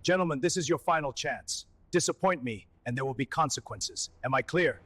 Gentlemen, this is your final chance. Disappoint me, and there will be consequences. Am I clear?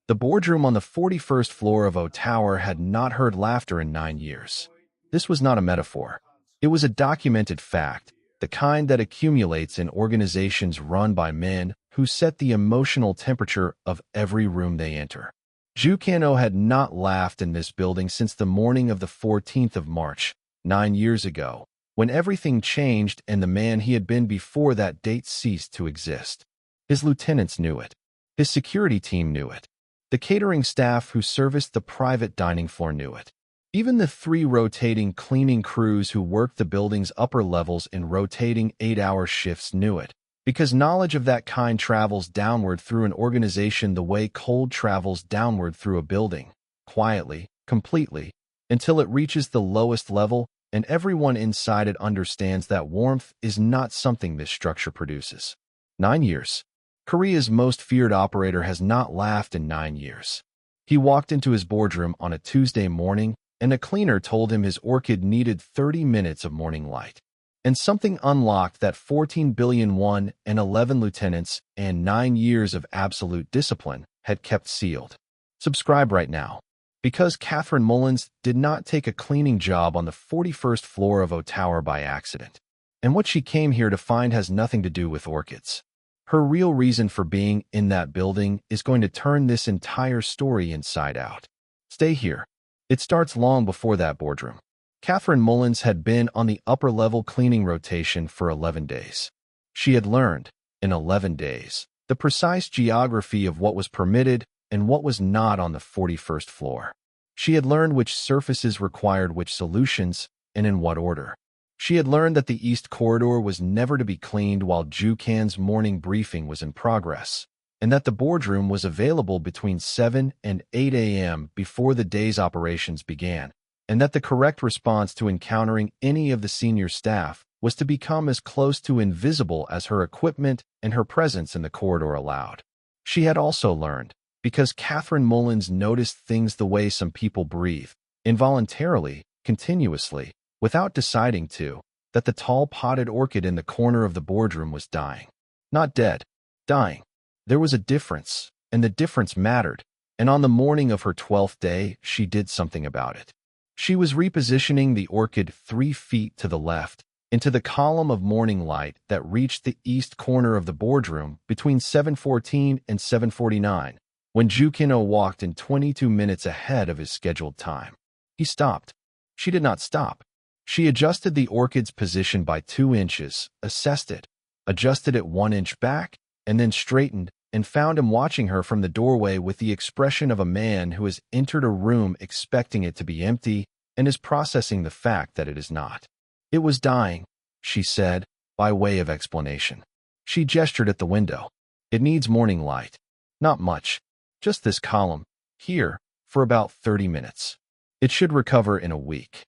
The boardroom on the 41st floor of O Tower had not heard laughter in 9 years. This was not a metaphor. It was a documented fact, the kind that accumulates in organizations run by men who set the emotional temperature of every room they enter. Ju Kano had not laughed in this building since the morning of the 14th of March, 9 years ago, when everything changed and the man he had been before that date ceased to exist. His lieutenants knew it. His security team knew it. The catering staff who serviced the private dining floor knew it. Even the 3 rotating cleaning crews who worked the building's upper levels in rotating 8-hour shifts knew it, because knowledge of that kind travels downward through an organization the way cold travels downward through a building, quietly, completely, until it reaches the lowest level, and everyone inside it understands that warmth is not something this structure produces. 9 years. Korea's most feared operator has not laughed in 9 years. He walked into his boardroom on a Tuesday morning, and a cleaner told him his orchid needed 30 minutes of morning light. And something unlocked that 14 billion won and 11 lieutenants and 9 years of absolute discipline had kept sealed. Subscribe right now. Because Catherine Mullins did not take a cleaning job on the 41st floor of O Tower by accident. And what she came here to find has nothing to do with orchids. Her real reason for being in that building is going to turn this entire story inside out. Stay here. It starts long before that boardroom. Catherine Mullins had been on the upper-level cleaning rotation for 11 days. She had learned, in 11 days, the precise geography of what was permitted and what was not on the 41st floor. She had learned which surfaces required which solutions and in what order. She had learned that the East Corridor was never to be cleaned while Jukan's morning briefing was in progress, and that the boardroom was available between 7 and 8 a.m. before the day's operations began, and that the correct response to encountering any of the senior staff was to become as close to invisible as her equipment and her presence in the corridor allowed. She had also learned, because Catherine Mullins noticed things the way some people breathe, involuntarily, continuously, without deciding to, that the tall potted orchid in the corner of the boardroom was dying. Not dead, dying. There was a difference, and the difference mattered, and on the morning of her 12th day, she did something about it. She was repositioning the orchid 3 feet to the left, into the column of morning light that reached the east corner of the boardroom between 7:14 and 7:49, when Jukino walked in 22 minutes ahead of his scheduled time. He stopped. She did not stop. She adjusted the orchid's position by 2 inches, assessed it, adjusted it 1 inch back, and then straightened, and found him watching her from the doorway with the expression of a man who has entered a room expecting it to be empty and is processing the fact that it is not. It was dying, she said, by way of explanation. She gestured at the window. It needs morning light. Not much. Just this column, here, for about 30 minutes. It should recover in a week.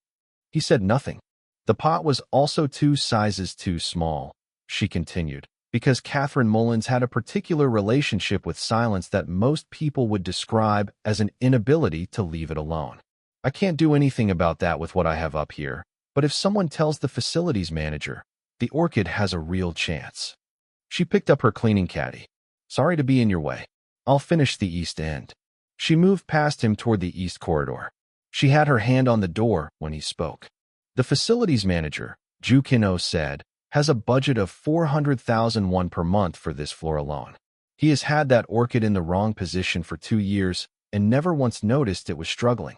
He said nothing. The pot was also 2 sizes too small, she continued, because Catherine Mullins had a particular relationship with silence that most people would describe as an inability to leave it alone. I can't do anything about that with what I have up here, but if someone tells the facilities manager, the orchid has a real chance. She picked up her cleaning caddy. Sorry to be in your way. I'll finish the east end. She moved past him toward the east corridor. She had her hand on the door when he spoke. The facilities manager, Jukino said, has a budget of 400,000 won per month for this floor alone. He has had that orchid in the wrong position for 2 years and never once noticed it was struggling.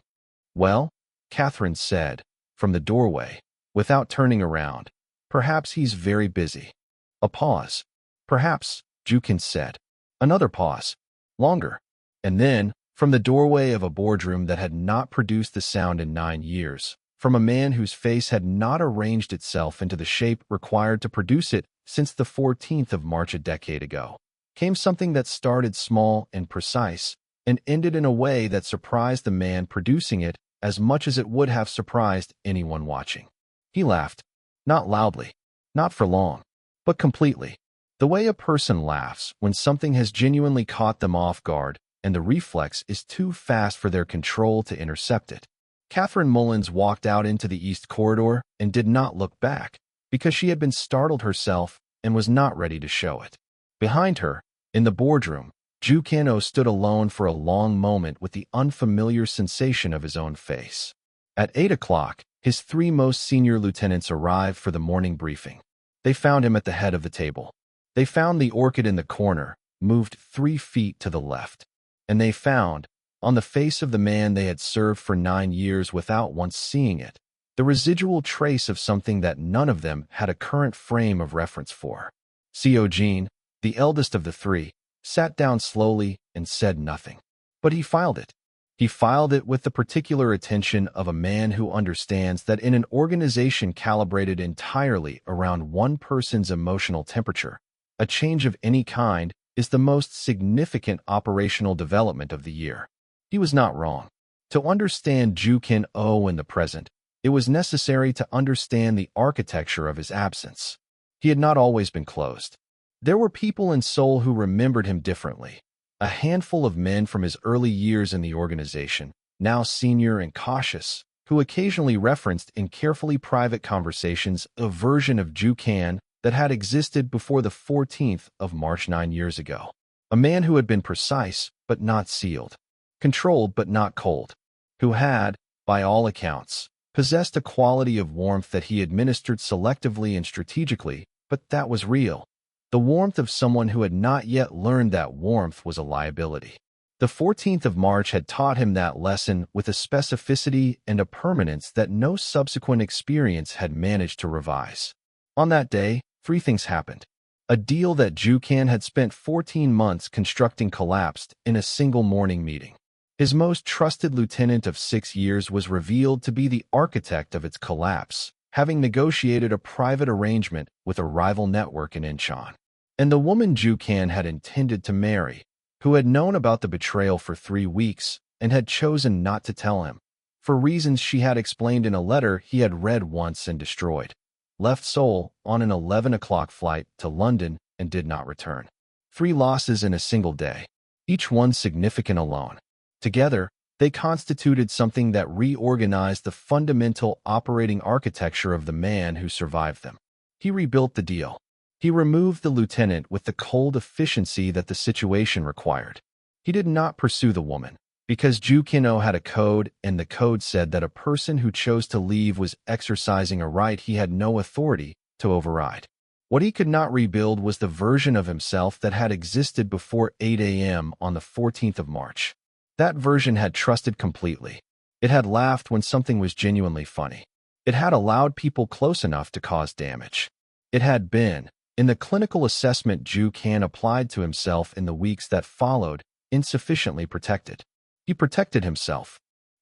Well, Catherine said, from the doorway, without turning around, perhaps he's very busy. A pause. Perhaps, Jukin said. Another pause. Longer. And then, from the doorway of a boardroom that had not produced the sound in 9 years, from a man whose face had not arranged itself into the shape required to produce it since the 14th of March a decade ago, came something that started small and precise and ended in a way that surprised the man producing it as much as it would have surprised anyone watching. He laughed, not loudly, not for long, but completely. The way a person laughs when something has genuinely caught them off guard and the reflex is too fast for their control to intercept it. Catherine Mullins walked out into the east corridor and did not look back, because she had been startled herself and was not ready to show it. Behind her, in the boardroom, Ju Kan-oh stood alone for a long moment with the unfamiliar sensation of his own face. At 8 o'clock, his three most senior lieutenants arrived for the morning briefing. They found him at the head of the table. They found the orchid in the corner, moved 3 feet to the left. And they found, on the face of the man they had served for 9 years without once seeing it, the residual trace of something that none of them had a current frame of reference for. Seo-jin, the eldest of the three, sat down slowly and said nothing. But he filed it. He filed it with the particular attention of a man who understands that in an organization calibrated entirely around one person's emotional temperature, a change of any kind is the most significant operational development of the year. He was not wrong. To understand Ju Kan-oh in the present, it was necessary to understand the architecture of his absence. He had not always been closed. There were people in Seoul who remembered him differently. A handful of men from his early years in the organization, now senior and cautious, who occasionally referenced in carefully private conversations a version of Ju Kan that had existed before the 14th of March 9 years ago. A man who had been precise but not sealed, controlled but not cold, who had, by all accounts, possessed a quality of warmth that he administered selectively and strategically, but that was real. The warmth of someone who had not yet learned that warmth was a liability. The 14th of March had taught him that lesson with a specificity and a permanence that no subsequent experience had managed to revise. On that day, 3 things happened. A deal that Ju Kan had spent 14 months constructing collapsed in a single morning meeting. His most trusted lieutenant of 6 years was revealed to be the architect of its collapse, having negotiated a private arrangement with a rival network in Incheon. And the woman Ju Kan had intended to marry, who had known about the betrayal for 3 weeks and had chosen not to tell him, for reasons she had explained in a letter he had read once and destroyed, left Seoul on an 11 o'clock flight to London and did not return. 3 losses in a single day, each one significant alone. Together, they constituted something that reorganized the fundamental operating architecture of the man who survived them. He rebuilt the deal. He removed the lieutenant with the cold efficiency that the situation required. He did not pursue the woman, because Ju Kan-oh had a code, and the code said that a person who chose to leave was exercising a right he had no authority to override. What he could not rebuild was the version of himself that had existed before 8 a.m. on the 14th of March. That version had trusted completely. It had laughed when something was genuinely funny. It had allowed people close enough to cause damage. It had been, in the clinical assessment Ju Kan applied to himself in the weeks that followed, insufficiently protected. He protected himself.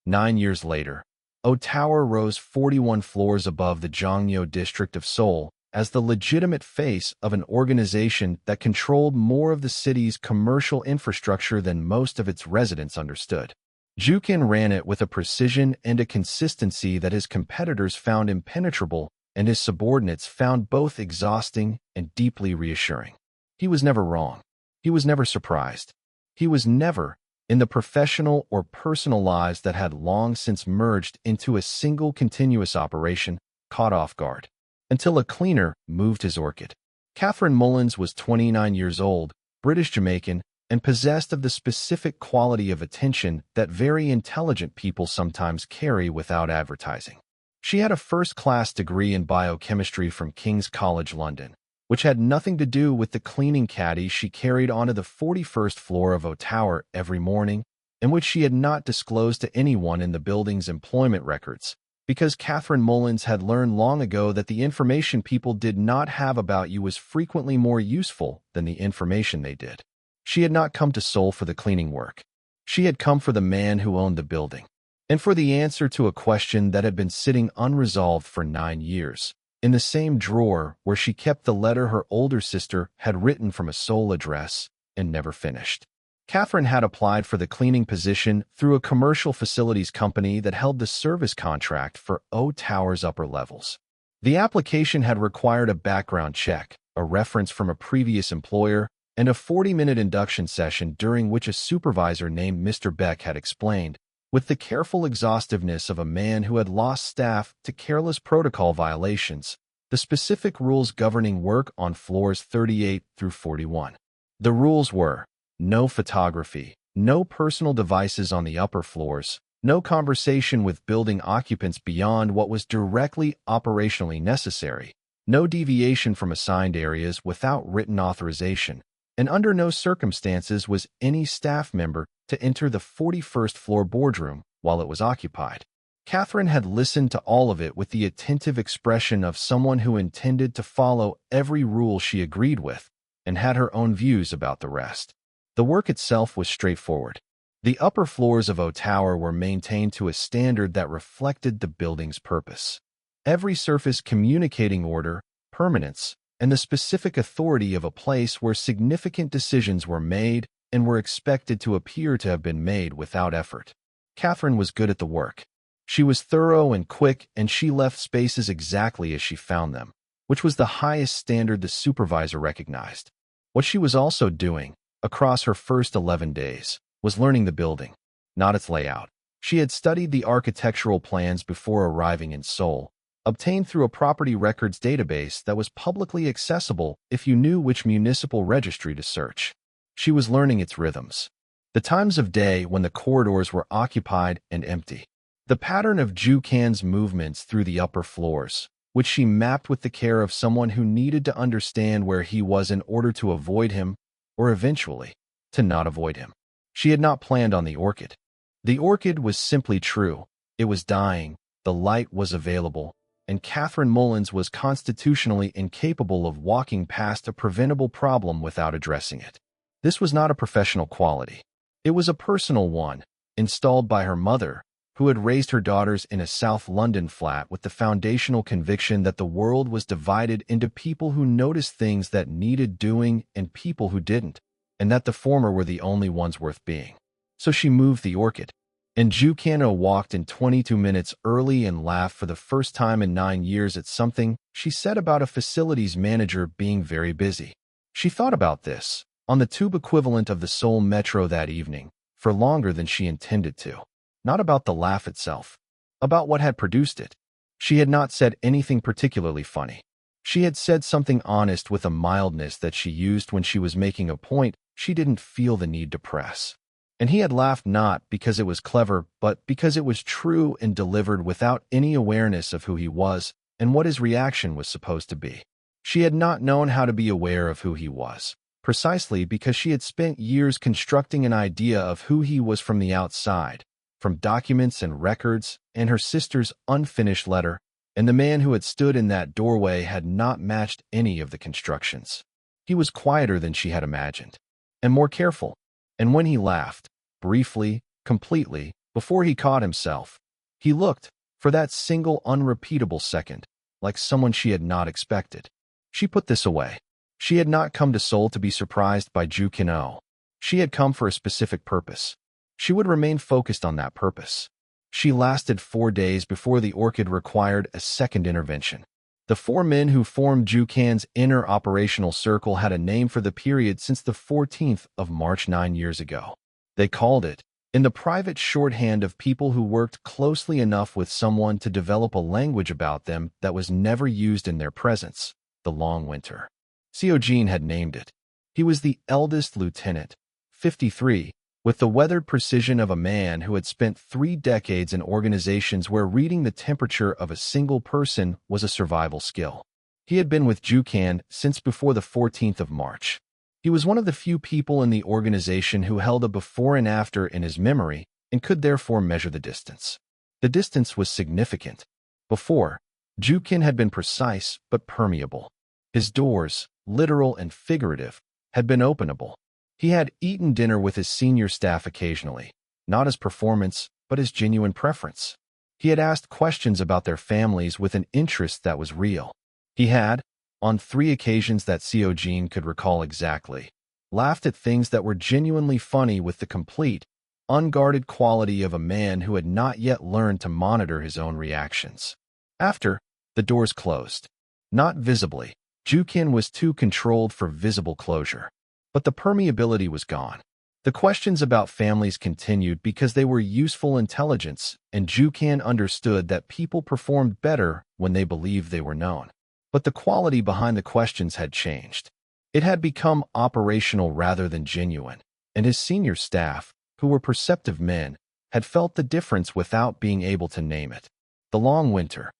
9 years later, O Tower rose 41 floors above the Jongnyo district of Seoul as the legitimate face of an organization that controlled more of the city's commercial infrastructure than most of its residents understood. Ju Kan ran it with a precision and a consistency that his competitors found impenetrable and his subordinates found both exhausting and deeply reassuring. He was never wrong. He was never surprised. He was never, in the professional or personal lives that had long since merged into a single continuous operation, caught off guard. Until a cleaner moved his orchid. Catherine Mullins was 29 years old, British-Jamaican, and possessed of the specific quality of attention that very intelligent people sometimes carry without advertising. She had a first-class degree in biochemistry from King's College London, which had nothing to do with the cleaning caddy she carried onto the 41st floor of O Tower every morning, and which she had not disclosed to anyone in the building's employment records, because Catherine Mullins had learned long ago that the information people did not have about you was frequently more useful than the information they did. She had not come to Seoul for the cleaning work. She had come for the man who owned the building, and for the answer to a question that had been sitting unresolved for 9 years, in the same drawer where she kept the letter her older sister had written from a Seoul address and never finished. Catherine had applied for the cleaning position through a commercial facilities company that held the service contract for O Tower's upper levels. The application had required a background check, a reference from a previous employer, and a 40-minute induction session during which a supervisor named Mr. Beck had explained, with the careful exhaustiveness of a man who had lost staff to careless protocol violations, the specific rules governing work on floors 38 through 41. The rules were: no photography, no personal devices on the upper floors, no conversation with building occupants beyond what was directly operationally necessary, no deviation from assigned areas without written authorization, and under no circumstances was any staff member to enter the 41st floor boardroom while it was occupied. Catherine had listened to all of it with the attentive expression of someone who intended to follow every rule she agreed with and had her own views about the rest. The work itself was straightforward. The upper floors of O Tower were maintained to a standard that reflected the building's purpose. Every surface communicating order, permanence, and the specific authority of a place where significant decisions were made and were expected to appear to have been made without effort. Catherine was good at the work. She was thorough and quick, and she left spaces exactly as she found them, which was the highest standard the supervisor recognized. What she was also doing, across her first 11 days, was learning the building, not its layout. She had studied the architectural plans before arriving in Seoul, obtained through a property records database that was publicly accessible if you knew which municipal registry to search. She was learning its rhythms, the times of day when the corridors were occupied and empty, the pattern of Ju-Kan's movements through the upper floors, which she mapped with the care of someone who needed to understand where he was in order to avoid him, or eventually, to not avoid him. She had not planned on the orchid. The orchid was simply true. It was dying, the light was available, and Catherine Mullins was constitutionally incapable of walking past a preventable problem without addressing it. This was not a professional quality. It was a personal one, installed by her mother, who had raised her daughters in a South London flat with the foundational conviction that the world was divided into people who noticed things that needed doing and people who didn't, and that the former were the only ones worth being. So she moved the orchid. And Ju-Kan walked in 22 minutes early and laughed for the first time in 9 years at something she said about a facilities manager being very busy. She thought about this, on the tube equivalent of the Seoul Metro that evening, for longer than she intended to. Not about the laugh itself, about what had produced it. She had not said anything particularly funny. She had said something honest with a mildness that she used when she was making a point she didn't feel the need to press. And he had laughed not because it was clever, but because it was true and delivered without any awareness of who he was and what his reaction was supposed to be. She had not known how to be aware of who he was, precisely because she had spent years constructing an idea of who he was from the outside, from documents and records and her sister's unfinished letter, and the man who had stood in that doorway had not matched any of the constructions. He was quieter than she had imagined, and more careful, and when he laughed, briefly, completely, before he caught himself, he looked, for that single unrepeatable second, like someone she had not expected. She put this away. She had not come to Seoul to be surprised by Ju-Kan. She had come for a specific purpose. She would remain focused on that purpose. She lasted 4 days before the orchid required a second intervention. The 4 men who formed Ju-Kan's inner operational circle had a name for the period since the 14th of March 9 years ago. They called it, in the private shorthand of people who worked closely enough with someone to develop a language about them that was never used in their presence, the long winter. Seojin had named it. He was the eldest lieutenant, 53, with the weathered precision of a man who had spent 3 decades in organizations where reading the temperature of a single person was a survival skill. He had been with Ju-Kan since before the 14th of March. He was one of the few people in the organization who held a before and after in his memory and could therefore measure the distance. The distance was significant. Before, Ju-Kan had been precise but permeable. His doors, literal and figurative, had been openable. He had eaten dinner with his senior staff occasionally, not as performance, but as genuine preference. He had asked questions about their families with an interest that was real. He had, on 3 occasions that Seojin could recall exactly, laughed at things that were genuinely funny with the complete, unguarded quality of a man who had not yet learned to monitor his own reactions. After, the doors closed. Not visibly. Ju-Kan was too controlled for visible closure. But the permeability was gone. The questions about families continued because they were useful intelligence, and Ju-Kan understood that people performed better when they believed they were known. But the quality behind the questions had changed. It had become operational rather than genuine, and his senior staff, who were perceptive men, had felt the difference without being able to name it. The long winter.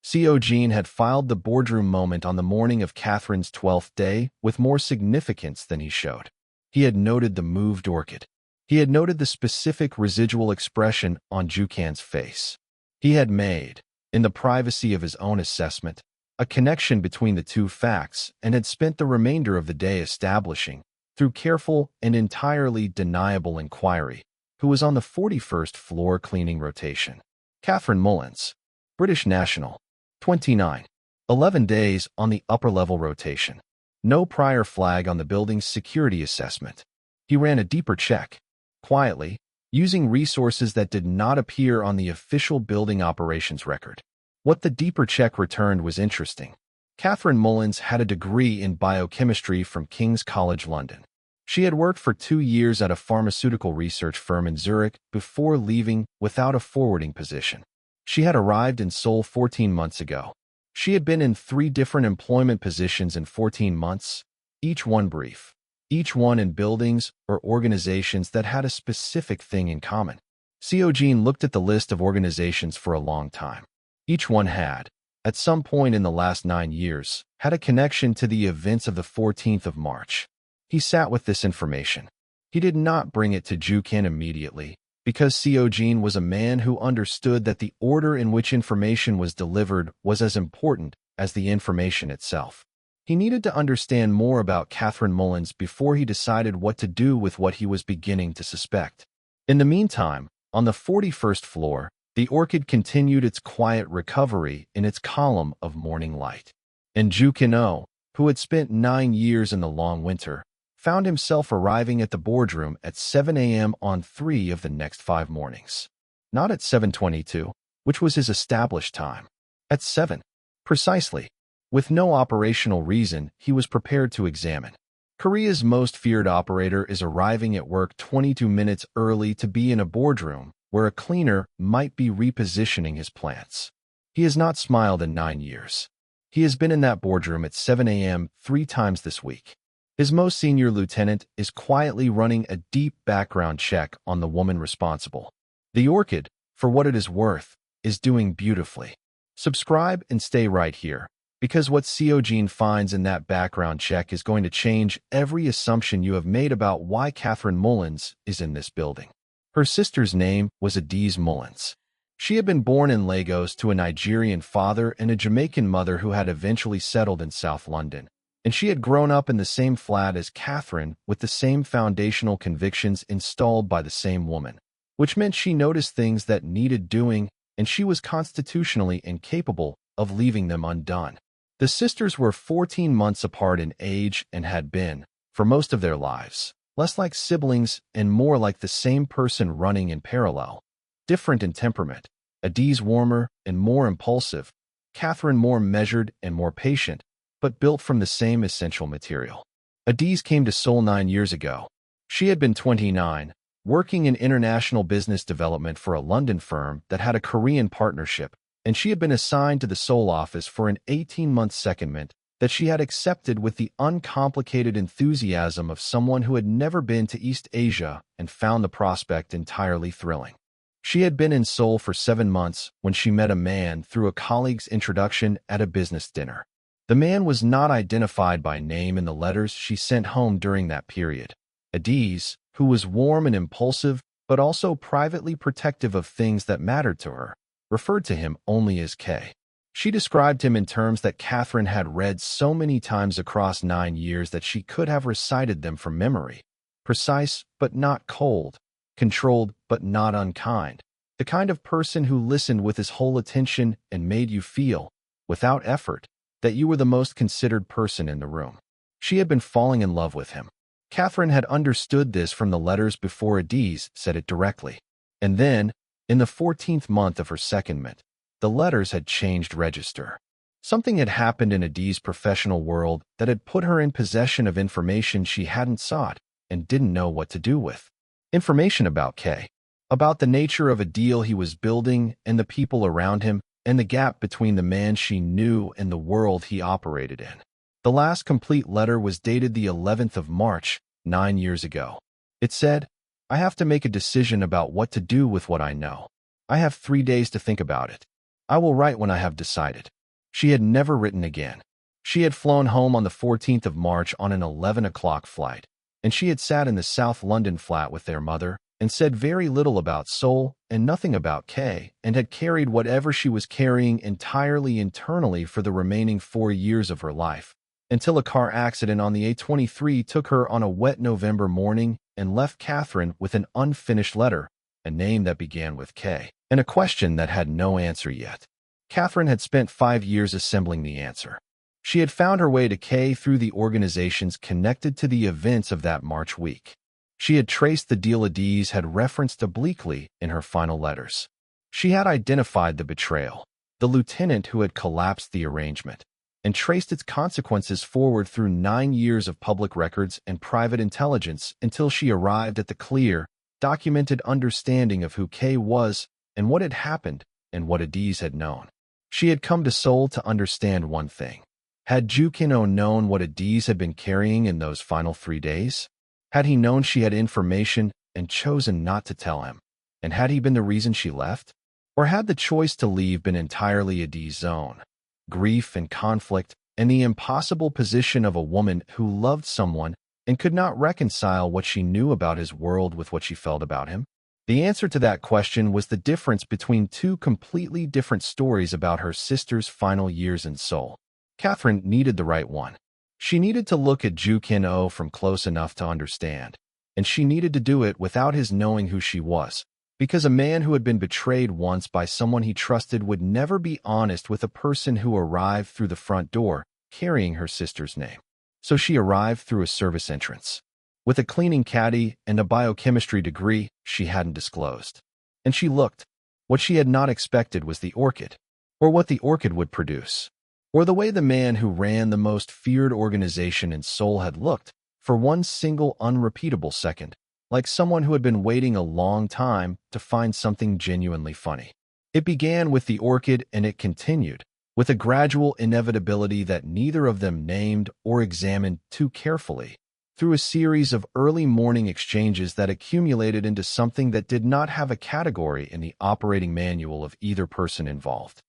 C.O. Jean had filed the boardroom moment on the morning of Catherine's 12th day with more significance than he showed. He had noted the moved orchid. He had noted the specific residual expression on Jukan's face. He had made, in the privacy of his own assessment, a connection between the two facts and had spent the remainder of the day establishing, through careful and entirely deniable inquiry, who was on the 41st floor cleaning rotation. Catherine Mullins, British national, 29. 11 days on the upper-level rotation. No prior flag on the building's security assessment. He ran a deeper check, quietly, using resources that did not appear on the official building operations record. What the deeper check returned was interesting. Catherine Mullins had a degree in biochemistry from King's College London. She had worked for 2 years at a pharmaceutical research firm in Zurich before leaving without a forwarding position. She had arrived in Seoul 14 months ago. She had been in 3 different employment positions in 14 months, each one brief, each one in buildings or organizations that had a specific thing in common. C.O. Jean looked at the list of organizations for a long time. Each one had, at some point in the last 9 years, had a connection to the events of the 14th of March. He sat with this information. He did not bring it to Jukan immediately, because C.O. Jean was a man who understood that the order in which information was delivered was as important as the information itself. He needed to understand more about Catherine Mullins before he decided what to do with what he was beginning to suspect. In the meantime, on the 41st floor, the orchid continued its quiet recovery in its column of morning light. And Jukan, who had spent 9 years in the long winter, found himself arriving at the boardroom at 7 a.m. on 3 of the next 5 mornings. Not at 7:22, which was his established time. At 7. Precisely. With no operational reason, he was prepared to examine. Korea's most feared operator is arriving at work 22 minutes early to be in a boardroom where a cleaner might be repositioning his plants. He has not smiled in 9 years. He has been in that boardroom at 7 a.m. 3 times this week. His most senior lieutenant is quietly running a deep background check on the woman responsible. The orchid, for what it is worth, is doing beautifully. Subscribe and stay right here, because what C.O. Jean finds in that background check is going to change every assumption you have made about why Catherine Mullins is in this building. Her sister's name was Adiz Mullins. She had been born in Lagos to a Nigerian father and a Jamaican mother who had eventually settled in South London. And she had grown up in the same flat as Catherine with the same foundational convictions installed by the same woman, which meant she noticed things that needed doing, and she was constitutionally incapable of leaving them undone. The sisters were 14 months apart in age and had been, for most of their lives, less like siblings and more like the same person running in parallel. Different in temperament, Adiz warmer and more impulsive, Catherine more measured and more patient, but built from the same essential material. Adiz came to Seoul 9 years ago. She had been 29, working in international business development for a London firm that had a Korean partnership, and she had been assigned to the Seoul office for an 18-month secondment that she had accepted with the uncomplicated enthusiasm of someone who had never been to East Asia and found the prospect entirely thrilling. She had been in Seoul for 7 months when she met a man through a colleague's introduction at a business dinner. The man was not identified by name in the letters she sent home during that period. Adiz, who was warm and impulsive, but also privately protective of things that mattered to her, referred to him only as K. She described him in terms that Catherine had read so many times across 9 years that she could have recited them from memory. Precise, but not cold. Controlled, but not unkind. The kind of person who listened with his whole attention and made you feel, without effort, that you were the most considered person in the room. She had been falling in love with him. Catherine had understood this from the letters before Adiz said it directly. And then, in the 14th month of her secondment, the letters had changed register. Something had happened in Adiz's professional world that had put her in possession of information she hadn't sought and didn't know what to do with. Information about K. About the nature of a deal he was building and the people around him, and the gap between the man she knew and the world he operated in. The last complete letter was dated the 11th of March, 9 years ago. It said, "I have to make a decision about what to do with what I know. I have 3 days to think about it. I will write when I have decided." She had never written again. She had flown home on the 14th of March on an 11 o'clock flight, and she had sat in the South London flat with their mother and said very little about Seoul and nothing about Kay, and had carried whatever she was carrying entirely internally for the remaining 4 years of her life, until a car accident on the A23 took her on a wet November morning and left Catherine with an unfinished letter, a name that began with K, and a question that had no answer yet. Catherine had spent 5 years assembling the answer. She had found her way to K through the organizations connected to the events of that March week. She had traced the deal Adiz had referenced obliquely in her final letters. She had identified the betrayal, the lieutenant who had collapsed the arrangement, and traced its consequences forward through 9 years of public records and private intelligence until she arrived at the clear, documented understanding of who K was and what had happened and what Adiz had known. She had come to Seoul to understand one thing. Had Ju Kin-oh known what Adiz had been carrying in those final 3 days? Had he known she had information and chosen not to tell him? And had he been the reason she left? Or had the choice to leave been entirely Adiz's own? Grief and conflict and the impossible position of a woman who loved someone and could not reconcile what she knew about his world with what she felt about him? The answer to that question was the difference between two completely different stories about her sister's final years in Seoul. Catherine needed the right one. She needed to look at Ju Kin-oh from close enough to understand, and she needed to do it without his knowing who she was, because a man who had been betrayed once by someone he trusted would never be honest with a person who arrived through the front door carrying her sister's name. So she arrived through a service entrance, with a cleaning caddy and a biochemistry degree she hadn't disclosed. And she looked. What she had not expected was the orchid, or what the orchid would produce, or the way the man who ran the most feared organization in Seoul had looked for one single unrepeatable second, like someone who had been waiting a long time to find something genuinely funny. It began with the orchid and it continued, with a gradual inevitability that neither of them named or examined too carefully, through a series of early morning exchanges that accumulated into something that did not have a category in the operating manual of either person involved.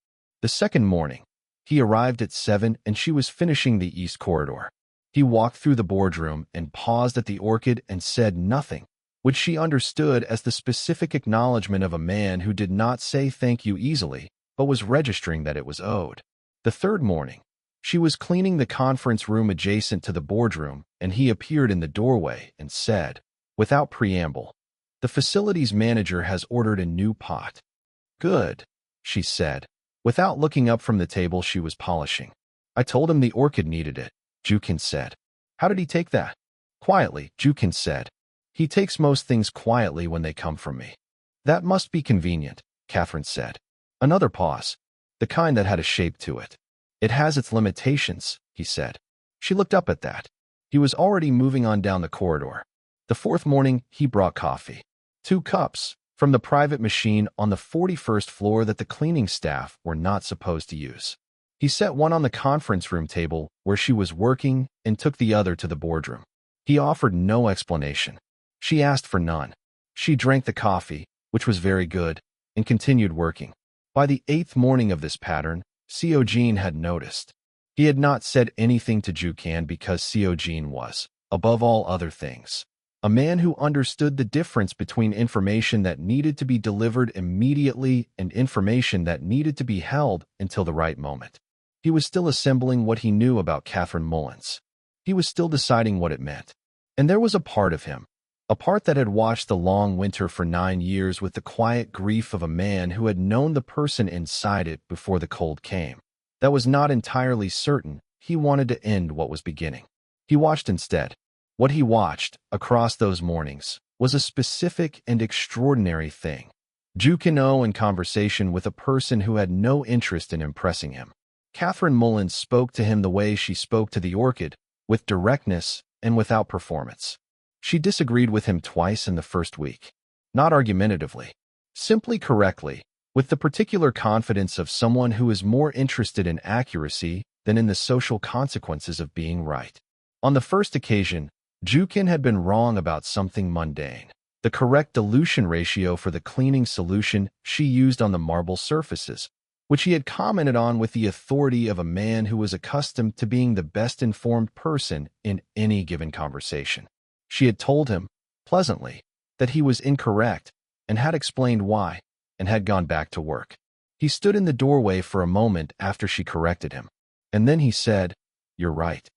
The second morning, he arrived at 7 and she was finishing the East Corridor. He walked through the boardroom and paused at the orchid and said nothing, which she understood as the specific acknowledgement of a man who did not say thank you easily, but was registering that it was owed. The third morning, she was cleaning the conference room adjacent to the boardroom, and he appeared in the doorway and said, without preamble, "The facilities manager has ordered a new pot." "Good," she said, without looking up from the table she was polishing. "I told him the orchid needed it," Ju Kin said. "How did he take that?" Quietly, Ju Kin said, "He takes most things quietly when they come from me." "That must be convenient," Catherine said. Another pause, the kind that had a shape to it. "It has its limitations," he said. She looked up at that. He was already moving on down the corridor. The fourth morning, he brought coffee. 2 cups, from the private machine on the 41st floor that the cleaning staff were not supposed to use. He set one on the conference room table where she was working and took the other to the boardroom. He offered no explanation. She asked for none. She drank the coffee, which was very good, and continued working. By the 8th morning of this pattern, Seo Jin had noticed. He had not said anything to Ju Kin because Seo Jin was, above all other things, a man who understood the difference between information that needed to be delivered immediately and information that needed to be held until the right moment. He was still assembling what he knew about Catherine Mullins. He was still deciding what it meant. And there was a part of him, a part that had watched the long winter for 9 years with the quiet grief of a man who had known the person inside it before the cold came, that was not entirely certain he wanted to end what was beginning. He watched instead. What he watched, across those mornings, was a specific and extraordinary thing. Ju Kin-oh in conversation with a person who had no interest in impressing him. Catherine Mullins spoke to him the way she spoke to the orchid, with directness and without performance. She disagreed with him twice in the first week. Not argumentatively, simply correctly, with the particular confidence of someone who is more interested in accuracy than in the social consequences of being right. On the first occasion, Jukin had been wrong about something mundane. The correct dilution ratio for the cleaning solution she used on the marble surfaces, which he had commented on with the authority of a man who was accustomed to being the best-informed person in any given conversation. She had told him, pleasantly, that he was incorrect and had explained why, and had gone back to work. He stood in the doorway for a moment after she corrected him, and then he said, "You're right."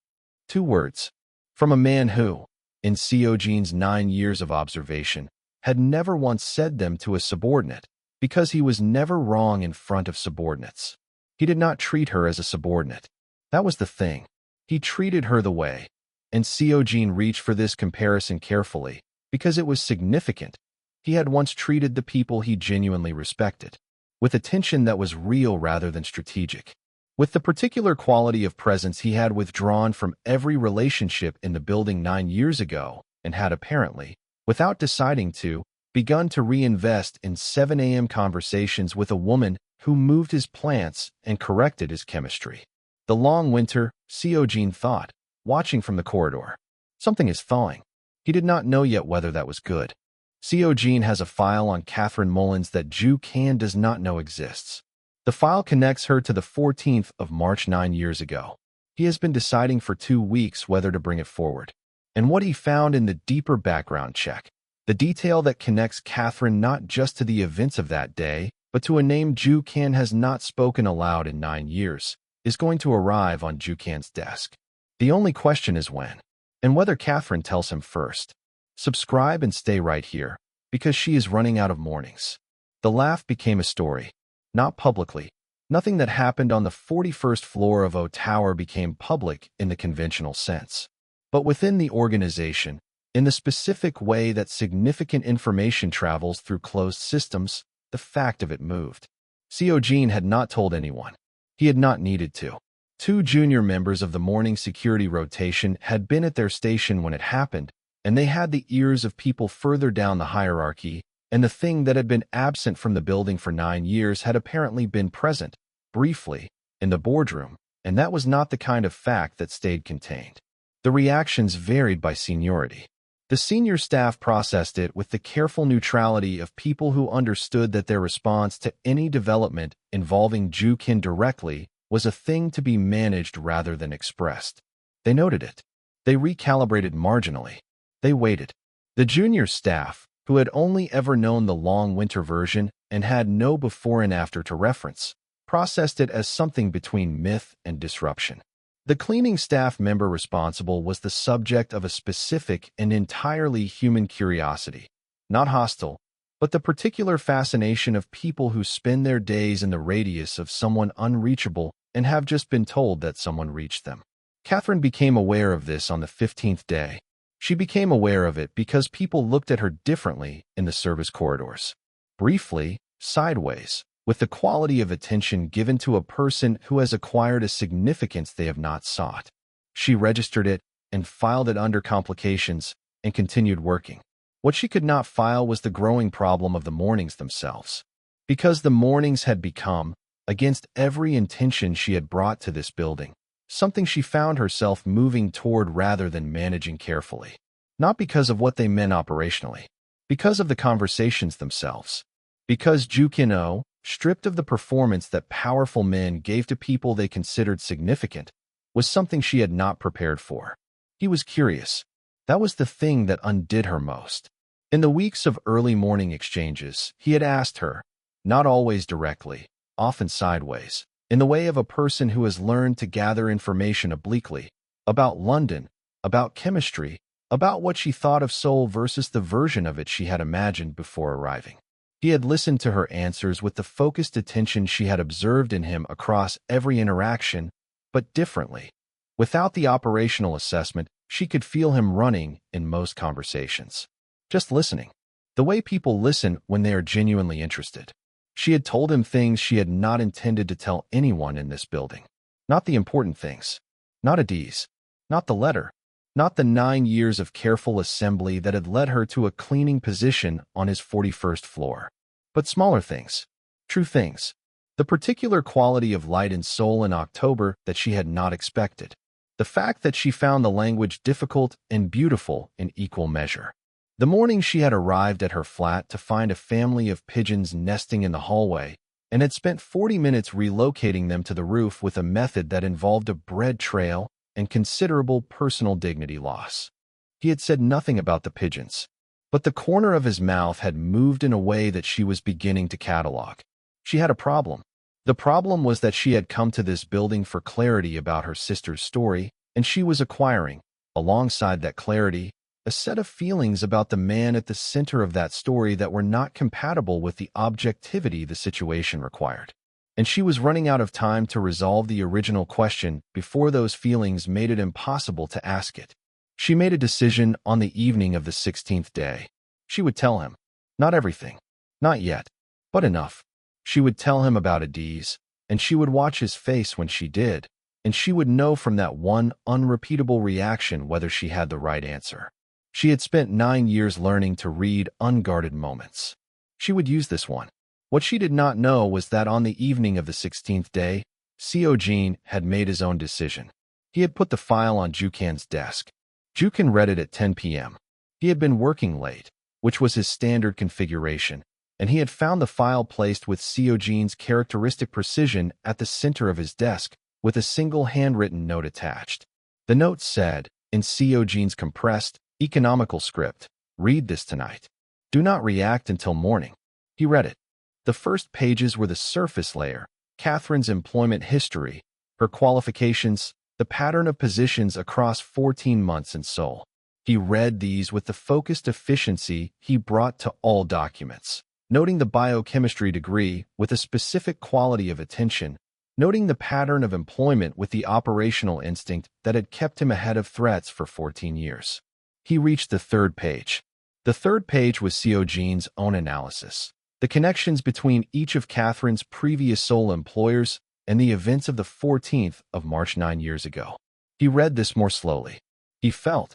2 words, from a man who, in Seojin's 9 years of observation, had never once said them to a subordinate, because he was never wrong in front of subordinates. He did not treat her as a subordinate. That was the thing. He treated her the way, and Seojin reached for this comparison carefully, because it was significant. He had once treated the people he genuinely respected, with attention that was real rather than strategic. With the particular quality of presence he had withdrawn from every relationship in the building 9 years ago, and had apparently, without deciding to, begun to reinvest in 7 a.m. conversations with a woman who moved his plants and corrected his chemistry. The long winter, Seojin thought, watching from the corridor. Something is thawing. He did not know yet whether that was good. Seojin has a file on Catherine Mullins that Ju Kan does not know exists. The file connects her to the 14th of March 9 years ago. He has been deciding for 2 weeks whether to bring it forward. And what he found in the deeper background check, the detail that connects Catherine not just to the events of that day, but to a name Ju Kan has not spoken aloud in 9 years, is going to arrive on Ju Kan's desk. The only question is when, and whether Catherine tells him first. Subscribe and stay right here, because she is running out of mornings. The laugh became a story. Not publicly. Nothing that happened on the 41st floor of O Tower became public in the conventional sense. But within the organization, in the specific way that significant information travels through closed systems, the fact of it moved. Seojin had not told anyone. He had not needed to. 2 junior members of the morning security rotation had been at their station when it happened, and they had the ears of people further down the hierarchy, and the thing that had been absent from the building for 9 years had apparently been present, briefly, in the boardroom, and that was not the kind of fact that stayed contained. The reactions varied by seniority. The senior staff processed it with the careful neutrality of people who understood that their response to any development involving Ju Kan directly was a thing to be managed rather than expressed. They noted it. They recalibrated marginally. They waited. The junior staff, who had only ever known the long winter version and had no before and after to reference, processed it as something between myth and disruption. The cleaning staff member responsible was the subject of a specific and entirely human curiosity, not hostile, but the particular fascination of people who spend their days in the radius of someone unreachable and have just been told that someone reached them. Catherine became aware of this on the 15th day. She became aware of it because people looked at her differently in the service corridors. Briefly, sideways, with the quality of attention given to a person who has acquired a significance they have not sought. She registered it and filed it under complications and continued working. What she could not file was the growing problem of the mornings themselves. Because the mornings had become, against every intention she had brought to this building, something she found herself moving toward rather than managing carefully. Not because of what they meant operationally, because of the conversations themselves. Because Ju Kan, stripped of the performance that powerful men gave to people they considered significant, was something she had not prepared for. He was curious. That was the thing that undid her most. In the weeks of early morning exchanges, he had asked her, not always directly, often sideways, in the way of a person who has learned to gather information obliquely, about London, about chemistry, about what she thought of Seoul versus the version of it she had imagined before arriving. He had listened to her answers with the focused attention she had observed in him across every interaction, but differently. Without the operational assessment, she could feel him running in most conversations. Just listening. The way people listen when they are genuinely interested. She had told him things she had not intended to tell anyone in this building. Not the important things. Not Ad's. Not the letter. Not the 9 years of careful assembly that had led her to a cleaning position on his 41st floor. But smaller things. True things. The particular quality of light and soul in October that she had not expected. The fact that she found the language difficult and beautiful in equal measure. The morning she had arrived at her flat to find a family of pigeons nesting in the hallway and had spent 40 minutes relocating them to the roof with a method that involved a bread trail and considerable personal dignity loss. He had said nothing about the pigeons, but the corner of his mouth had moved in a way that she was beginning to catalog. She had a problem. The problem was that she had come to this building for clarity about her sister's story, and she was acquiring, alongside that clarity, a set of feelings about the man at the center of that story that were not compatible with the objectivity the situation required. And she was running out of time to resolve the original question before those feelings made it impossible to ask it. She made a decision on the evening of the 16th day. She would tell him. Not everything. Not yet. But enough. She would tell him about Adiz, and she would watch his face when she did, and she would know from that one unrepeatable reaction whether she had the right answer. She had spent 9 years learning to read unguarded moments. She would use this one. What she did not know was that on the evening of the 16th day, Seojin had made his own decision. He had put the file on Jukan's desk. Jukan read it at 10 p.m. He had been working late, which was his standard configuration, and he had found the file placed with Seojin's characteristic precision at the center of his desk, with a single handwritten note attached. The note said, in Seojin's compressed, economical script, "Read this tonight. Do not react until morning." He read it. The first pages were the surface layer, Catherine's employment history, her qualifications, the pattern of positions across 14 months in Seoul. He read these with the focused efficiency he brought to all documents, noting the biochemistry degree with a specific quality of attention, noting the pattern of employment with the operational instinct that had kept him ahead of threats for 14 years. He reached the third page. The third page was Seojin's own analysis, the connections between each of Catherine's previous Seoul employers and the events of the 14th of March 9 years ago. He read this more slowly. He felt,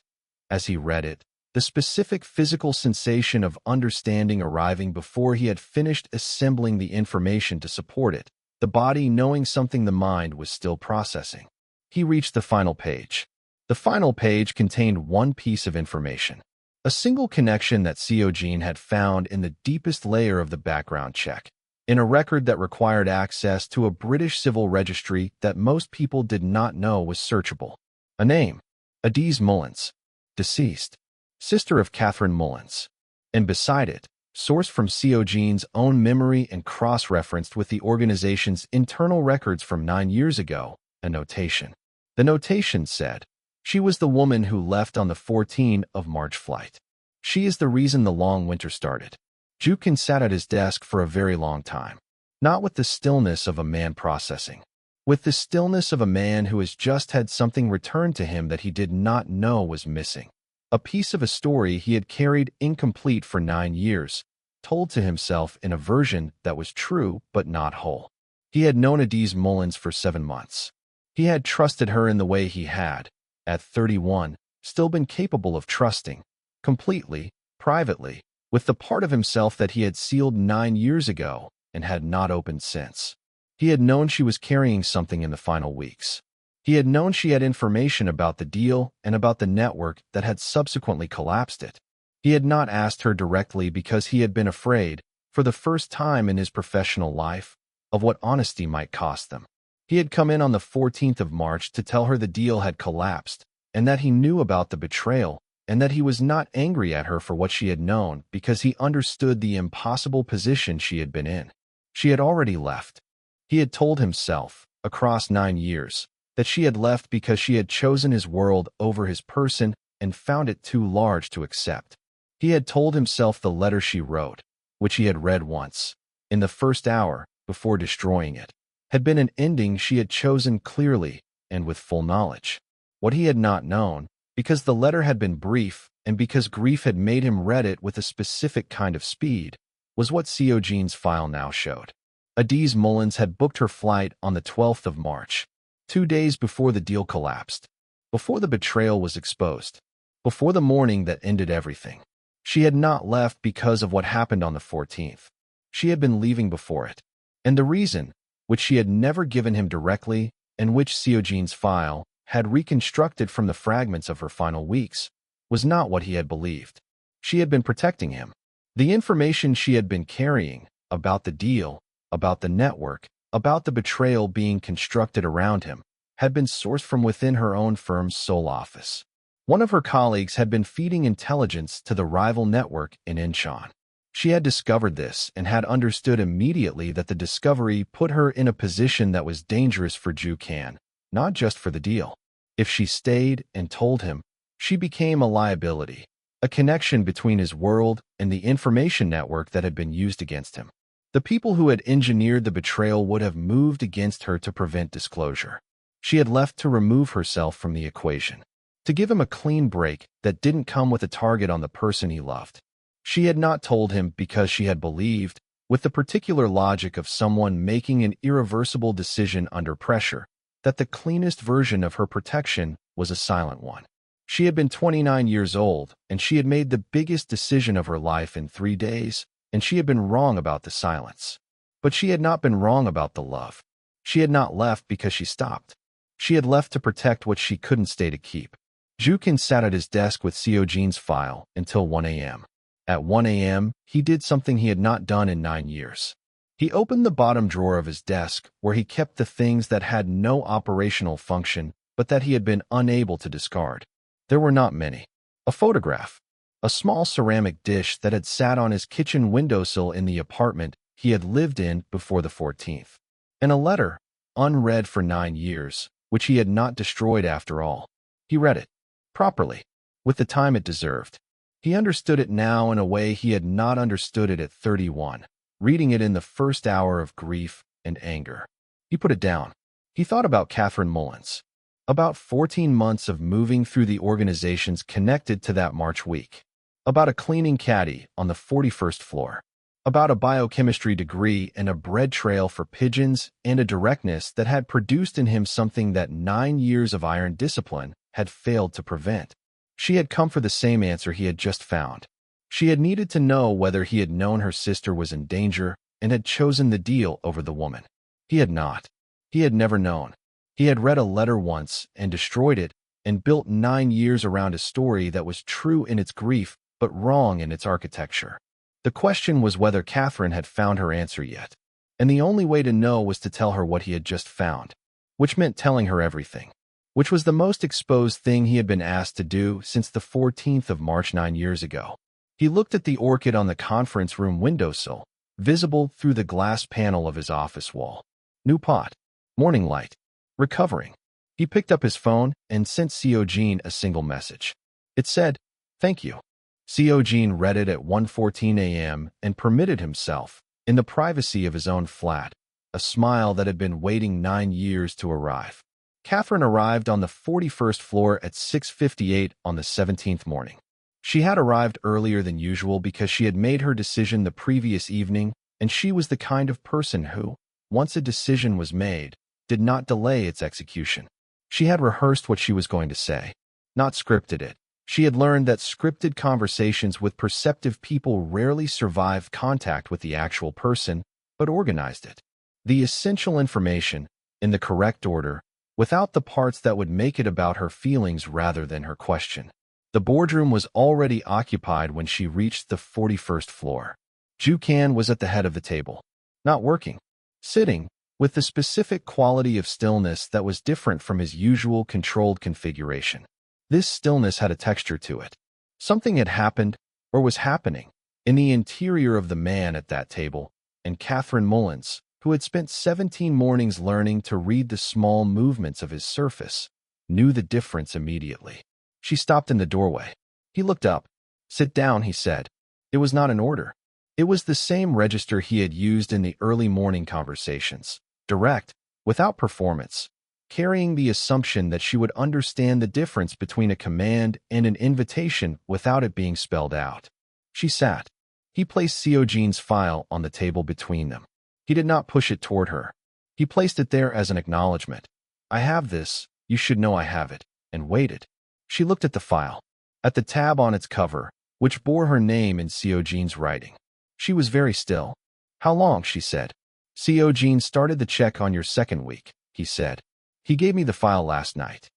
as he read it, the specific physical sensation of understanding arriving before he had finished assembling the information to support it, the body knowing something the mind was still processing. He reached the final page. The final page contained one piece of information, a single connection that Seojin had found in the deepest layer of the background check, in a record that required access to a British civil registry that most people did not know was searchable. A name, Adiz Mullins, deceased, sister of Catherine Mullins, and beside it, sourced from Seojin's own memory and cross-referenced with the organization's internal records from 9 years ago, a notation. The notation said, "She was the woman who left on the 14th of March flight. She is the reason the long winter started." Jukan sat at his desk for a very long time, not with the stillness of a man processing, with the stillness of a man who has just had something returned to him that he did not know was missing. A piece of a story he had carried incomplete for 9 years, told to himself in a version that was true but not whole. He had known Adiz Mullins for 7 months. He had trusted her in the way he had, at 31, still been capable of trusting, completely, privately, with the part of himself that he had sealed 9 years ago and had not opened since. He had known she was carrying something in the final weeks. He had known she had information about the deal and about the network that had subsequently collapsed it. He had not asked her directly because he had been afraid, for the first time in his professional life, of what honesty might cost them. He had come in on the 14th of March to tell her the deal had collapsed and that he knew about the betrayal, and that he was not angry at her for what she had known because he understood the impossible position she had been in. She had already left. He had told himself, across 9 years, that she had left because she had chosen his world over his person and found it too large to accept. He had told himself the letter she wrote, which he had read once, in the first hour, before destroying it, had been an ending she had chosen clearly and with full knowledge. What he had not known, because the letter had been brief and because grief had made him read it with a specific kind of speed, was what Seojin's file now showed. Adiz Mullins had booked her flight on the 12th of March, 2 days before the deal collapsed, before the betrayal was exposed, before the morning that ended everything. She had not left because of what happened on the 14th. She had been leaving before it. And the reason, which she had never given him directly, and which Seojin's file had reconstructed from the fragments of her final weeks, was not what he had believed. She had been protecting him. The information she had been carrying about the deal, about the network, about the betrayal being constructed around him, had been sourced from within her own firm's sole office. One of her colleagues had been feeding intelligence to the rival network in Incheon. She had discovered this and had understood immediately that the discovery put her in a position that was dangerous for Ju Kan, not just for the deal. If she stayed and told him, she became a liability, a connection between his world and the information network that had been used against him. The people who had engineered the betrayal would have moved against her to prevent disclosure. She had left to remove herself from the equation, to give him a clean break that didn't come with a target on the person he loved. She had not told him because she had believed, with the particular logic of someone making an irreversible decision under pressure, that the cleanest version of her protection was a silent one. She had been 29 years old, and she had made the biggest decision of her life in 3 days, and she had been wrong about the silence. But she had not been wrong about the love. She had not left because she stopped. She had left to protect what she couldn't stay to keep. Ju Kan sat at his desk with Seojin's file until 1 a.m. At 1 a.m., he did something he had not done in 9 years. He opened the bottom drawer of his desk, where he kept the things that had no operational function, but that he had been unable to discard. There were not many. A photograph, a small ceramic dish that had sat on his kitchen windowsill in the apartment he had lived in before the 14th, and a letter, unread for 9 years, which he had not destroyed after all. He read it, properly, with the time it deserved. He understood it now in a way he had not understood it at 31, reading it in the first hour of grief and anger. He put it down. He thought about Catherine Mullins, about 14 months of moving through the organizations connected to that March week, about a cleaning caddy on the 41st floor, about a biochemistry degree and a bread trail for pigeons and a directness that had produced in him something that 9 years of iron discipline had failed to prevent. She had come for the same answer he had just found. She had needed to know whether he had known her sister was in danger and had chosen the deal over the woman. He had not. He had never known. He had read a letter once and destroyed it and built 9 years around a story that was true in its grief but wrong in its architecture. The question was whether Catherine had found her answer yet, and the only way to know was to tell her what he had just found, which meant telling her everything, which was the most exposed thing he had been asked to do since the 14th of March 9 years ago. He looked at the orchid on the conference room windowsill, visible through the glass panel of his office wall. New pot. Morning light. Recovering. He picked up his phone and sent Seojin a single message. It said, "Thank you." Seojin read it at 1:14 a.m. and permitted himself, in the privacy of his own flat, a smile that had been waiting 9 years to arrive. Catherine arrived on the 41st floor at 6:58 on the 17th morning. She had arrived earlier than usual because she had made her decision the previous evening, and she was the kind of person who, once a decision was made, did not delay its execution. She had rehearsed what she was going to say, not scripted it. She had learned that scripted conversations with perceptive people rarely survive contact with the actual person, but organized it. The essential information, in the correct order, without the parts that would make it about her feelings rather than her question. The boardroom was already occupied when she reached the 41st floor. Ju Kan was at the head of the table, not working, sitting, with the specific quality of stillness that was different from his usual controlled configuration. This stillness had a texture to it. Something had happened, or was happening, in the interior of the man at that table, and Catherine Mullins, who had spent 17 mornings learning to read the small movements of his surface, knew the difference immediately. She stopped in the doorway. He looked up. "Sit down," he said. It was not an order. It was the same register he had used in the early morning conversations, direct, without performance, carrying the assumption that she would understand the difference between a command and an invitation without it being spelled out. She sat. He placed Seojin's file on the table between them. He did not push it toward her. He placed it there as an acknowledgement. "I have this, you should know I have it," and waited. She looked at the file, at the tab on its cover, which bore her name in Seojin's writing. She was very still. "How long?" she said. CO Jean started the check on your second week, he said. He gave me the file last night.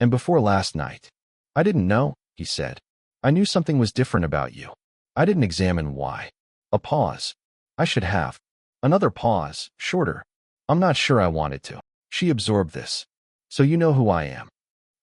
And before last night. I didn't know, he said. I knew something was different about you. I didn't examine why. A pause. I should have. Another pause, shorter. I'm not sure I wanted to. She absorbed this. So you know who I am.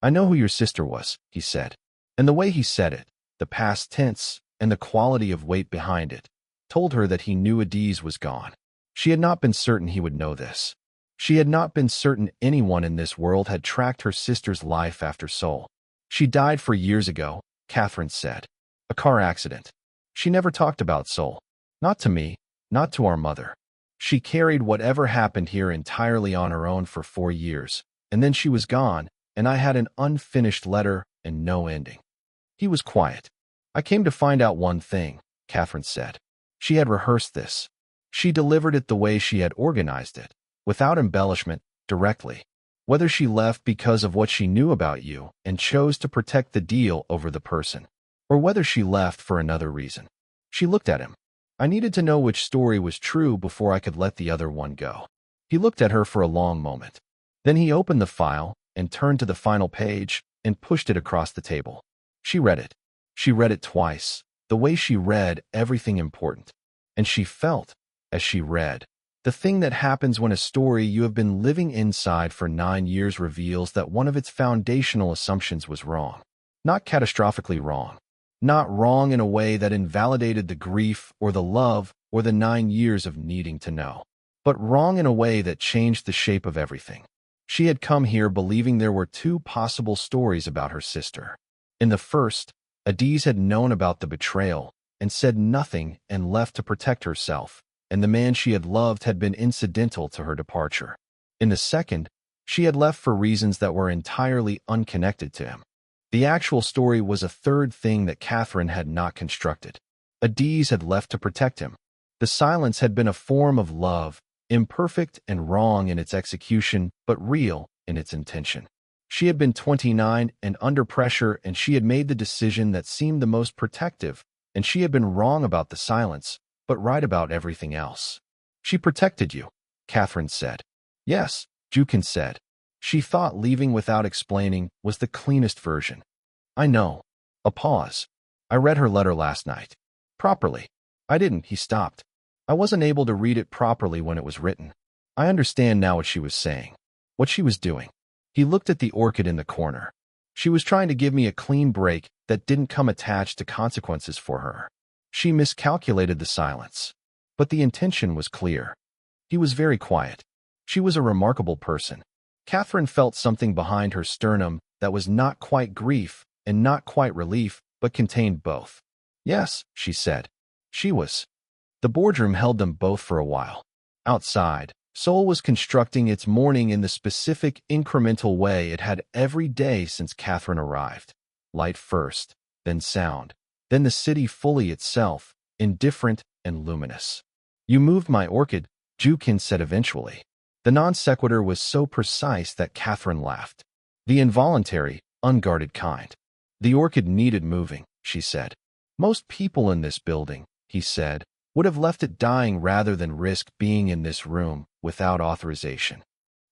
I know who your sister was, he said. And the way he said it, the past tense, and the quality of weight behind it, told her that he knew Adiz was gone. She had not been certain he would know this. She had not been certain anyone in this world had tracked her sister's life after Sol. She died 4 years ago, Catherine said. A car accident. She never talked about Sol. Not to me, not to our mother. She carried whatever happened here entirely on her own for 4 years, and then she was gone, and I had an unfinished letter and no ending. He was quiet. I came to find out one thing, Catherine said. She had rehearsed this. She delivered it the way she had organized it, without embellishment, directly. Whether she left because of what she knew about you and chose to protect the deal over the person, or whether she left for another reason. She looked at him. I needed to know which story was true before I could let the other one go. He looked at her for a long moment. Then he opened the file and turned to the final page and pushed it across the table. She read it. She read it twice, the way she read everything important. And she felt, as she read, the thing that happens when a story you have been living inside for 9 years reveals that one of its foundational assumptions was wrong. Not catastrophically wrong. Not wrong in a way that invalidated the grief or the love or the 9 years of needing to know. But wrong in a way that changed the shape of everything. She had come here believing there were 2 possible stories about her sister. In the first, Adiz had known about the betrayal and said nothing and left to protect herself, and the man she had loved had been incidental to her departure. In the second, she had left for reasons that were entirely unconnected to him. The actual story was a third thing that Catherine had not constructed. Adiz had left to protect him. The silence had been a form of love, imperfect and wrong in its execution, but real in its intention. She had been 29 and under pressure, and she had made the decision that seemed the most protective, and she had been wrong about the silence, but right about everything else. She protected you, Catherine said. Yes, Jukin said. She thought leaving without explaining was the cleanest version. I know. A pause. I read her letter last night. Properly. I didn't, he stopped. I wasn't able to read it properly when it was written. I understand now what she was saying. What she was doing. He looked at the orchid in the corner. She was trying to give me a clean break that didn't come attached to consequences for her. She miscalculated the silence. But the intention was clear. He was very quiet. She was a remarkable person. Catherine felt something behind her sternum that was not quite grief and not quite relief, but contained both. Yes, she said. She was. The boardroom held them both for a while. Outside, Seoul was constructing its morning in the specific, incremental way it had every day since Catherine arrived. Light first, then sound, then the city fully itself, indifferent and luminous. You moved my orchid, Jukin said eventually. The non sequitur was so precise that Catherine laughed. The involuntary, unguarded kind. The orchid needed moving, she said. Most people in this building, he said, would have left it dying rather than risk being in this room without authorization.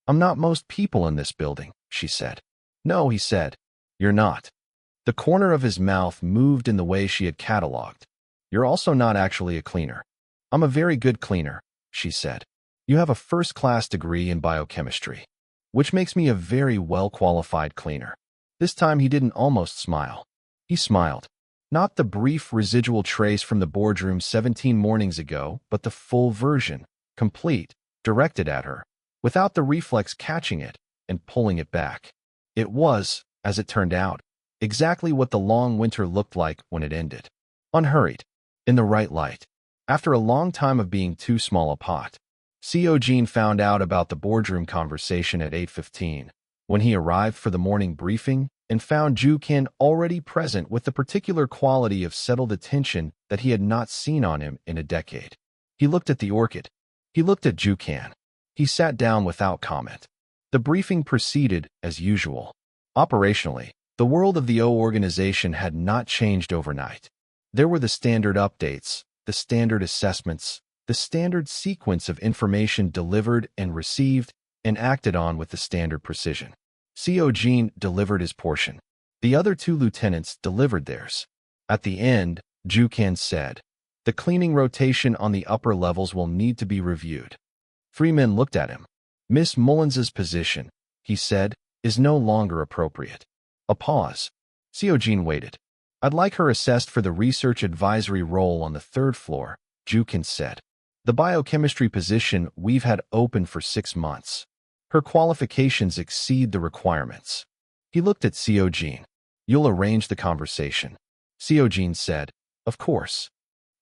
I'm not most people in this building, she said. No, he said. You're not. The corner of his mouth moved in the way she had catalogued. You're also not actually a cleaner. I'm a very good cleaner, she said. You have a first-class degree in biochemistry, which makes me a very well-qualified cleaner. This time he didn't almost smile. He smiled. Not the brief residual trace from the boardroom 17 mornings ago, but the full version, complete, directed at her, without the reflex catching it and pulling it back. It was, as it turned out, exactly what the long winter looked like when it ended. Unhurried, in the right light. After a long time of being too small a pot, CO Jean found out about the boardroom conversation at 8:15, when he arrived for the morning briefing and found Jukin already present with the particular quality of settled attention that he had not seen on him in a decade. He looked at the orchid. He looked at Jukin. He sat down without comment. The briefing proceeded as usual. Operationally, the world of the O organization had not changed overnight. There were the standard updates, the standard assessments, the standard sequence of information delivered and received and acted on with the standard precision. Co. Jean delivered his portion. The other two lieutenants delivered theirs. At the end, Ju Kan said, "The cleaning rotation on the upper levels will need to be reviewed." Three men looked at him. "Miss Mullins's position," he said, "is no longer appropriate." A pause. Co. Jean waited. "I'd like her assessed for the research advisory role on the third floor," Ju Kan said. "The biochemistry position we've had open for 6 months. Her qualifications exceed the requirements." He looked at Co. Jean. "You'll arrange the conversation." Co. Jean said, "Of course,"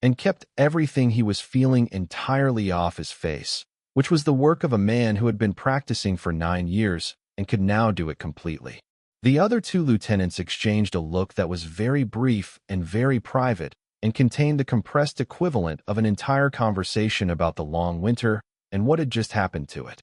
and kept everything he was feeling entirely off his face, which was the work of a man who had been practicing for 9 years and could now do it completely. The other two lieutenants exchanged a look that was very brief and very private and contained the compressed equivalent of an entire conversation about the long winter and what had just happened to it.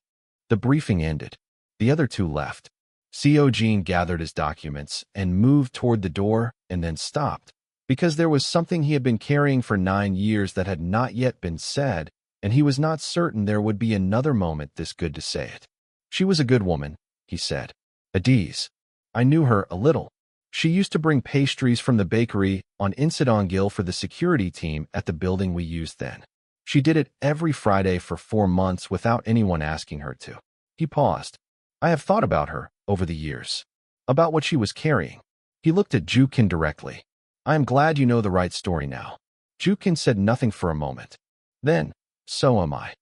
The briefing ended. The other two left. Co. Jean gathered his documents and moved toward the door and then stopped, because there was something he had been carrying for 9 years that had not yet been said, and he was not certain there would be another moment this good to say it. "She was a good woman," he said. "Adiz. I knew her a little. She used to bring pastries from the bakery on Incidongil for the security team at the building we used then. She did it every Friday for 4 months without anyone asking her to." He paused. "I have thought about her over the years, about what she was carrying." He looked at Ju Kan directly. "I am glad you know the right story now." Ju Kan said nothing for a moment. Then, "So am I."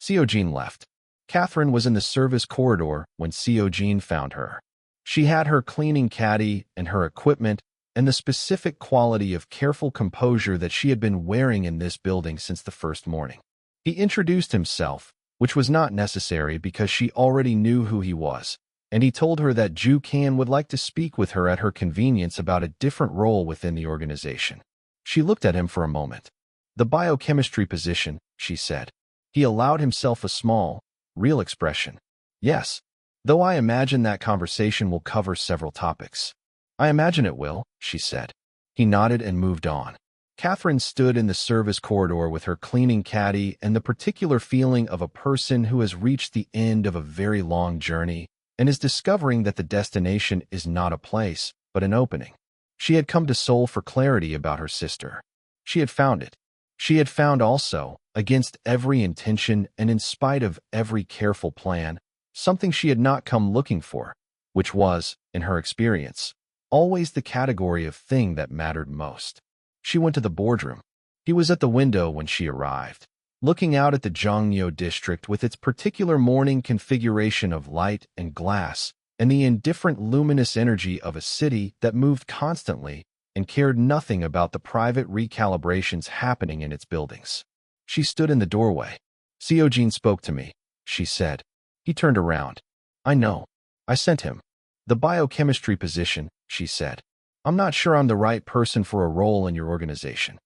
Co. Jean left. Catherine was in the service corridor when Co. Jean found her. She had her cleaning caddy and her equipment and the specific quality of careful composure that she had been wearing in this building since the first morning. He introduced himself, which was not necessary because she already knew who he was, and he told her that Ju Kan would like to speak with her at her convenience about a different role within the organization. She looked at him for a moment. "The biochemistry position," she said. He allowed himself a small, real expression. "Yes. Though I imagine that conversation will cover several topics." "I imagine it will," she said. He nodded and moved on. Catherine stood in the service corridor with her cleaning caddy and the particular feeling of a person who has reached the end of a very long journey and is discovering that the destination is not a place, but an opening. She had come to Seoul for clarity about her sister. She had found it. She had found also, against every intention and in spite of every careful plan, something she had not come looking for, which was, in her experience, always the category of thing that mattered most. She went to the boardroom. He was at the window when she arrived, looking out at the Jongnyo district with its particular morning configuration of light and glass and the indifferent luminous energy of a city that moved constantly and cared nothing about the private recalibrations happening in its buildings. She stood in the doorway. "Co. Jean spoke to me," she said. He turned around. "I know. I sent him. The biochemistry position," she said. "I'm not sure I'm the right person for a role in your organization."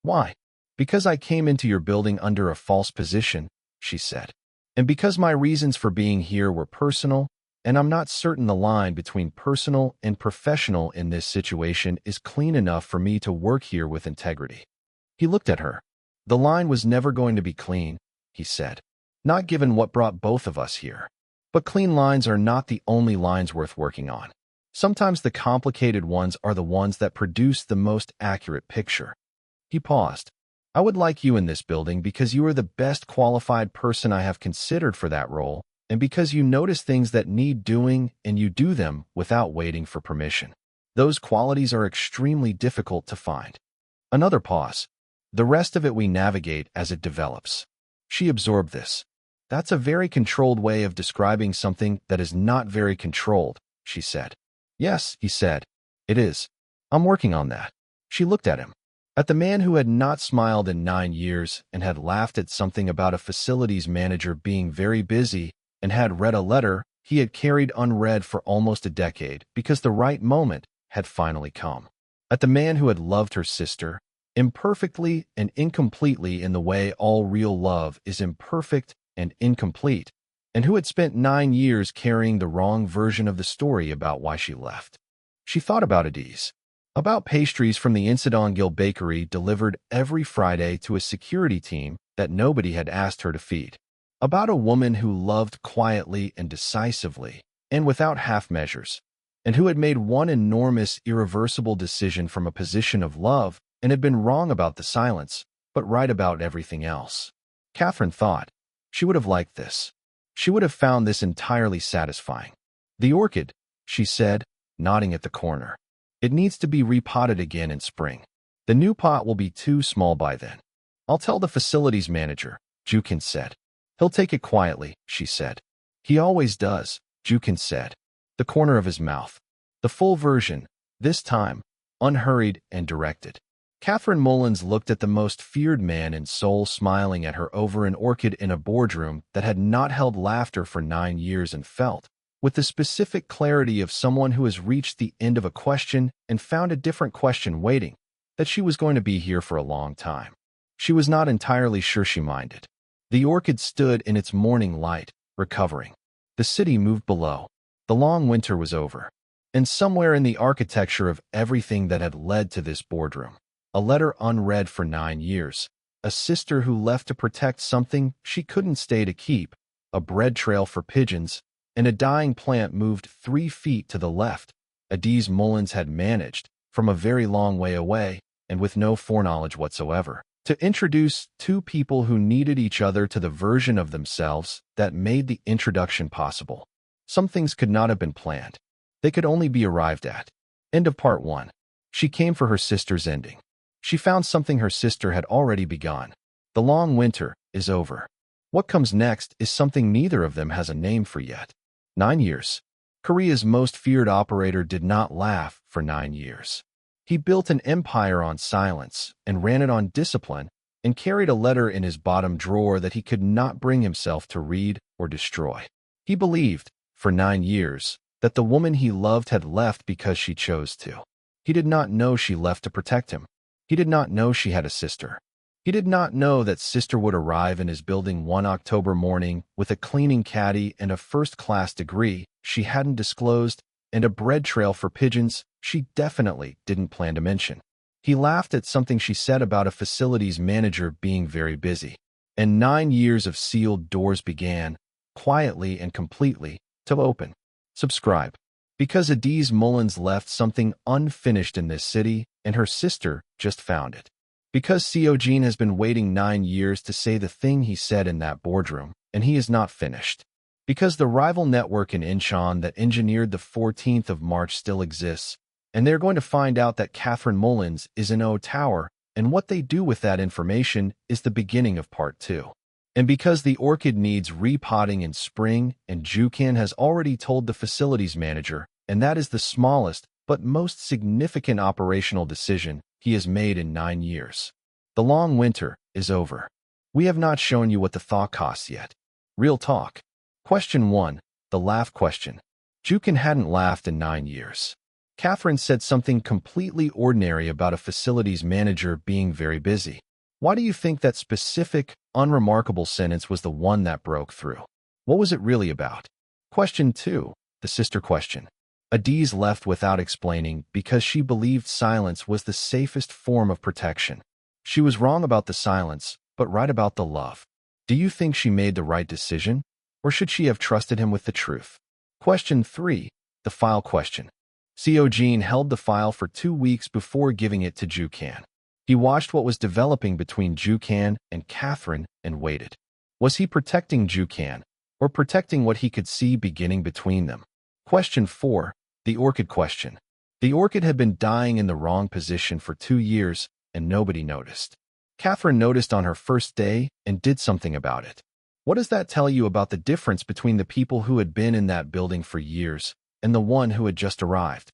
"Why?" "Because I came into your building under a false position," she said. "And because my reasons for being here were personal, and I'm not certain the line between personal and professional in this situation is clean enough for me to work here with integrity." He looked at her. "The line was never going to be clean," he said. "Not given what brought both of us here. But clean lines are not the only lines worth working on. Sometimes the complicated ones are the ones that produce the most accurate picture." He paused. "I would like you in this building because you are the best qualified person I have considered for that role, and because you notice things that need doing and you do them without waiting for permission. Those qualities are extremely difficult to find." Another pause. "The rest of it we navigate as it develops." She absorbed this. "That's a very controlled way of describing something that is not very controlled," she said. "Yes," he said. "It is. I'm working on that." She looked at him. At the man who had not smiled in 9 years and had laughed at something about a facilities manager being very busy and had read a letter he had carried unread for almost a decade because the right moment had finally come. At the man who had loved her sister, imperfectly and incompletely in the way all real love is imperfect and incomplete, and who had spent 9 years carrying the wrong version of the story about why she left. She thought about Adiz, about pastries from the Incidongil bakery delivered every Friday to a security team that nobody had asked her to feed. About a woman who loved quietly and decisively, and without half measures, and who had made one enormous, irreversible decision from a position of love and had been wrong about the silence, but right about everything else. Catherine thought she would have liked this. She would have found this entirely satisfying. The orchid, she said, nodding at the corner. It needs to be repotted again in spring. The new pot will be too small by then. I'll tell the facilities manager, Jukin said. He'll take it quietly, she said. He always does, Jukin said. The corner of his mouth. The full version, this time, unhurried and directed. Catherine Mullins looked at the most feared man in Seoul smiling at her over an orchid in a boardroom that had not held laughter for 9 years and felt, with the specific clarity of someone who has reached the end of a question and found a different question waiting, that she was going to be here for a long time. She was not entirely sure she minded. The orchid stood in its morning light, recovering. The city moved below. The long winter was over. And somewhere in the architecture of everything that had led to this boardroom, a letter unread for 9 years, a sister who left to protect something she couldn't stay to keep, a bread trail for pigeons, and a dying plant moved 3 feet to the left. Adese Mullins had managed, from a very long way away, and with no foreknowledge whatsoever, to introduce 2 people who needed each other to the version of themselves that made the introduction possible. Some things could not have been planned. They could only be arrived at. End of part 1. She came for her sister's ending. She found something her sister had already begun. The long winter is over. What comes next is something neither of them has a name for yet. 9 years. Korea's most feared operator did not laugh for 9 years. He built an empire on silence and ran it on discipline and carried a letter in his bottom drawer that he could not bring himself to read or destroy. He believed, for 9 years, that the woman he loved had left because she chose to. He did not know she left to protect him. He did not know she had a sister. He did not know that sister would arrive in his building one October morning with a cleaning caddy and a first-class degree she hadn't disclosed and a bread trail for pigeons she definitely didn't plan to mention. He laughed at something she said about a facilities manager being very busy. And 9 years of sealed doors began, quietly and completely, to open. Subscribe. Because Adese Mullins left something unfinished in this city, and her sister just found it. Because Seojin has been waiting 9 years to say the thing he said in that boardroom, and he is not finished. Because the rival network in Incheon that engineered the 14th of March still exists, and they're going to find out that Catherine Mullins is in O Tower, and what they do with that information is the beginning of part 2. And because the orchid needs repotting in spring, and Jukan has already told the facilities manager, and that is the smallest but most significant operational decision he has made in 9 years. The long winter is over. We have not shown you what the thaw costs yet. Real talk. Question 1, the laugh question. Jukan hadn't laughed in 9 years. Catherine said something completely ordinary about a facilities manager being very busy. Why do you think that specific, unremarkable sentence was the one that broke through? What was it really about? Question 2, the sister question. Adese left without explaining because she believed silence was the safest form of protection. She was wrong about the silence, but right about the love. Do you think she made the right decision, or should she have trusted him with the truth? Question 3, the file question. Seojin held the file for 2 weeks before giving it to Jukan. He watched what was developing between Jukan and Catherine and waited. Was he protecting Jukan, or protecting what he could see beginning between them? Question 4, the orchid question. The orchid had been dying in the wrong position for 2 years, and nobody noticed. Catherine noticed on her first day and did something about it. What does that tell you about the difference between the people who had been in that building for years and the one who had just arrived?